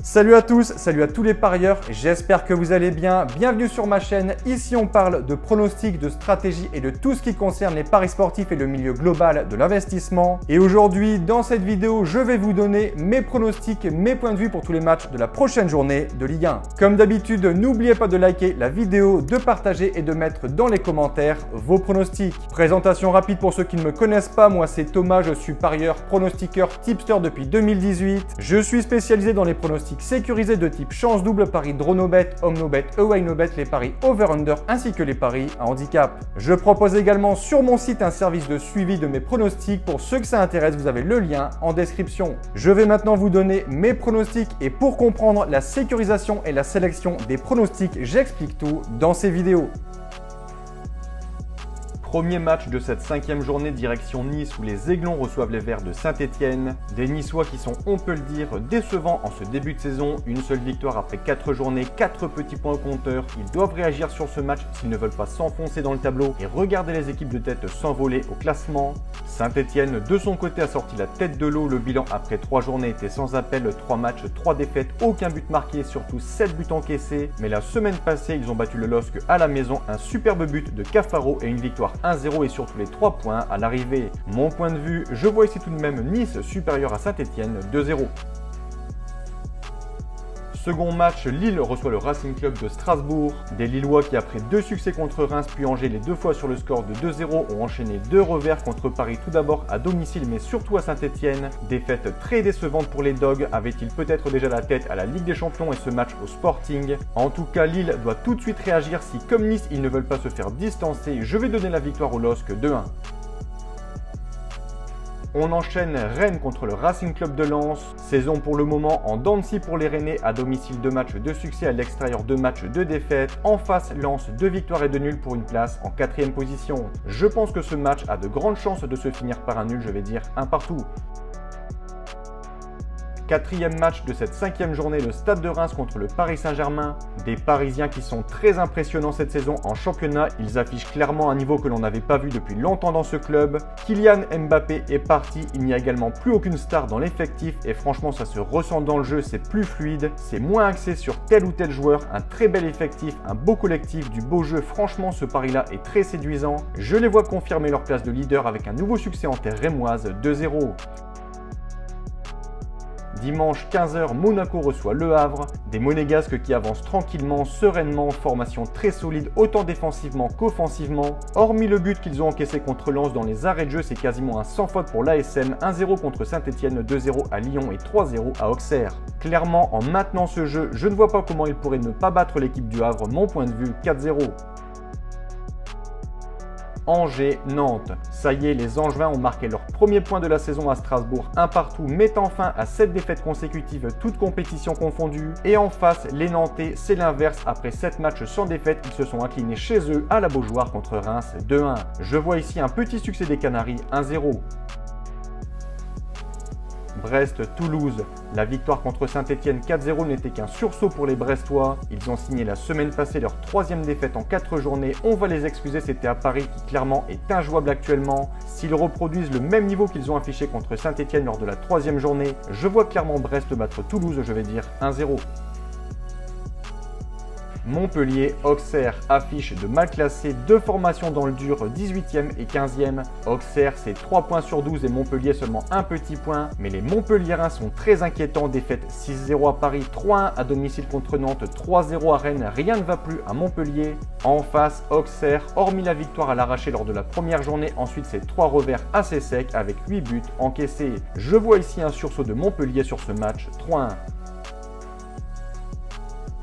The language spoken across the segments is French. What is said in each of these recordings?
Salut à tous, salut à tous les parieurs, j'espère que vous allez bien. Bienvenue sur ma chaîne. Ici on parle de pronostics, de stratégie et de tout ce qui concerne les paris sportifs et le milieu global de l'investissement. Et aujourd'hui, dans cette vidéo, je vais vous donner mes pronostics, mes points de vue pour tous les matchs de la prochaine journée de Ligue 1. Comme d'habitude, n'oubliez pas de liker la vidéo, de partager et de mettre dans les commentaires vos pronostics. Présentation rapide pour ceux qui ne me connaissent pas, moi c'est Thomas, je suis parieur, pronostiqueur, tipster depuis 2018. Je suis spécialisé dans les pronostics sécurisés de type chance double, paris dronobet, omnobet, away-no-bet, les paris over-under ainsi que les paris à handicap. Je propose également sur mon site un service de suivi de mes pronostics. Pour ceux que ça intéresse, vous avez le lien en description. Je vais maintenant vous donner mes pronostics et pour comprendre la sécurisation et la sélection des pronostics, j'explique tout dans ces vidéos. Premier match de cette 5e journée direction Nice où les Aiglons reçoivent les Verts de Saint-Etienne. Des Niçois qui sont, on peut le dire, décevants en ce début de saison. Une seule victoire après 4 journées, 4 petits points au compteur. Ils doivent réagir sur ce match s'ils ne veulent pas s'enfoncer dans le tableau et regarder les équipes de tête s'envoler au classement. Saint-Etienne, de son côté, a sorti la tête de l'eau. Le bilan après 3 journées était sans appel. 3 matchs, 3 défaites, aucun but marqué, surtout 7 buts encaissés. Mais la semaine passée, ils ont battu le LOSC à la maison. Un superbe but de Cafaro et une victoire 1-0 et surtout les 3 points à l'arrivée. Mon point de vue, je vois ici tout de même Nice supérieur à Saint-Etienne 2-0. Second match, Lille reçoit le Racing Club de Strasbourg. Des Lillois qui après 2 succès contre Reims puis Angers les 2 fois sur le score de 2-0 ont enchaîné 2 revers contre Paris tout d'abord à domicile mais surtout à Saint-Etienne. Défaite très décevante pour les Dogs, avaient-ils peut-être déjà la tête à la Ligue des Champions et ce match au Sporting. En tout cas, Lille doit tout de suite réagir si comme Nice ils ne veulent pas se faire distancer. Je vais donner la victoire au LOSC 2-1. On enchaîne Rennes contre le Racing Club de Lens. Saison pour le moment en dents de scie pour les Rennais, à domicile 2 matchs de succès, à l'extérieur 2 matchs de défaite. En face, Lens 2 victoires et 2 nuls pour une place en 4e position. Je pense que ce match a de grandes chances de se finir par un nul, je vais dire un partout. 4e match de cette 5e journée, le Stade de Reims contre le Paris Saint-Germain. Des Parisiens qui sont très impressionnants cette saison en championnat. Ils affichent clairement un niveau que l'on n'avait pas vu depuis longtemps dans ce club. Kylian Mbappé est parti, il n'y a également plus aucune star dans l'effectif et franchement ça se ressent dans le jeu, c'est plus fluide, c'est moins axé sur tel ou tel joueur, un très bel effectif, un beau collectif, du beau jeu, franchement ce pari-là est très séduisant. Je les vois confirmer leur place de leader avec un nouveau succès en terre rémoise 2-0. Dimanche 15h, Monaco reçoit Le Havre. Des Monégasques qui avancent tranquillement, sereinement, formation très solide, autant défensivement qu'offensivement. Hormis le but qu'ils ont encaissé contre Lens dans les arrêts de jeu, c'est quasiment un sans faute pour l'ASM. 1-0 contre Saint-Etienne, 2-0 à Lyon et 3-0 à Auxerre. Clairement, en maintenant ce jeu, je ne vois pas comment ils pourraient ne pas battre l'équipe du Havre. Mon point de vue, 4-0. Angers-Nantes. Ça y est, les Angevins ont marqué leur premier point de la saison à Strasbourg, un partout, mettant fin à 7 défaites consécutives, toutes compétitions confondues. Et en face, les Nantais, c'est l'inverse. Après 7 matchs sans défaite, ils se sont inclinés chez eux à la Beaujoire contre Reims 2-1. Je vois ici un petit succès des Canaries 1-0. Brest-Toulouse. La victoire contre Saint-Etienne 4-0 n'était qu'un sursaut pour les Brestois. Ils ont signé la semaine passée leur 3e défaite en 4 journées. On va les excuser, c'était à Paris qui clairement est injouable actuellement. S'ils reproduisent le même niveau qu'ils ont affiché contre Saint-Etienne lors de la 3e journée, je vois clairement Brest battre Toulouse, je vais dire 1-0. Montpellier-Auxerre, affiche de mal classé, 2 formations dans le dur, 18e et 15e. Auxerre, c'est 3 points sur 12 et Montpellier seulement un petit point. Mais les Montpelliérains sont très inquiétants, défaite 6-0 à Paris, 3-1 à domicile contre Nantes, 3-0 à Rennes, rien ne va plus à Montpellier. En face, Auxerre, hormis la victoire à l'arraché lors de la première journée, ensuite c'est 3 revers assez secs avec 8 buts encaissés. Je vois ici un sursaut de Montpellier sur ce match, 3-1.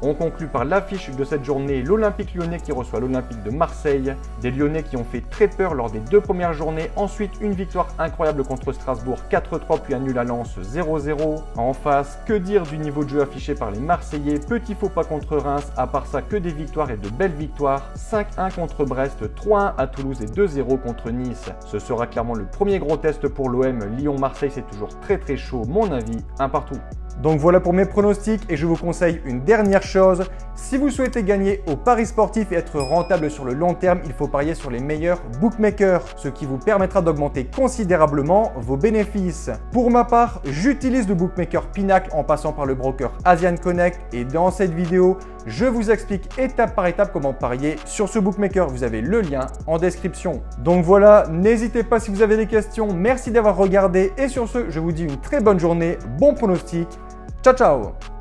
On conclut par l'affiche de cette journée, l'Olympique Lyonnais qui reçoit l'Olympique de Marseille. Des Lyonnais qui ont fait très peur lors des 2 premières journées. Ensuite, une victoire incroyable contre Strasbourg 4-3 puis un nul à Lens 0-0. En face, que dire du niveau de jeu affiché par les Marseillais? Petit faux pas contre Reims, à part ça que des victoires et de belles victoires. 5-1 contre Brest, 3-1 à Toulouse et 2-0 contre Nice. Ce sera clairement le premier gros test pour l'OM. Lyon-Marseille c'est toujours très chaud, mon avis, un partout. Donc voilà pour mes pronostics et je vous conseille une dernière chose, Si vous souhaitez gagner au pari sportif et être rentable sur le long terme, il faut parier sur les meilleurs bookmakers, ce qui vous permettra d'augmenter considérablement vos bénéfices. Pour ma part, j'utilise le bookmaker Pinacle en passant par le broker Asian Connect et dans cette vidéo, je vous explique étape par étape comment parier sur ce bookmaker. Vous avez le lien en description. Donc voilà, n'hésitez pas si vous avez des questions. Merci d'avoir regardé et sur ce, je vous dis une très bonne journée, bon pronostic. Ciao ciao!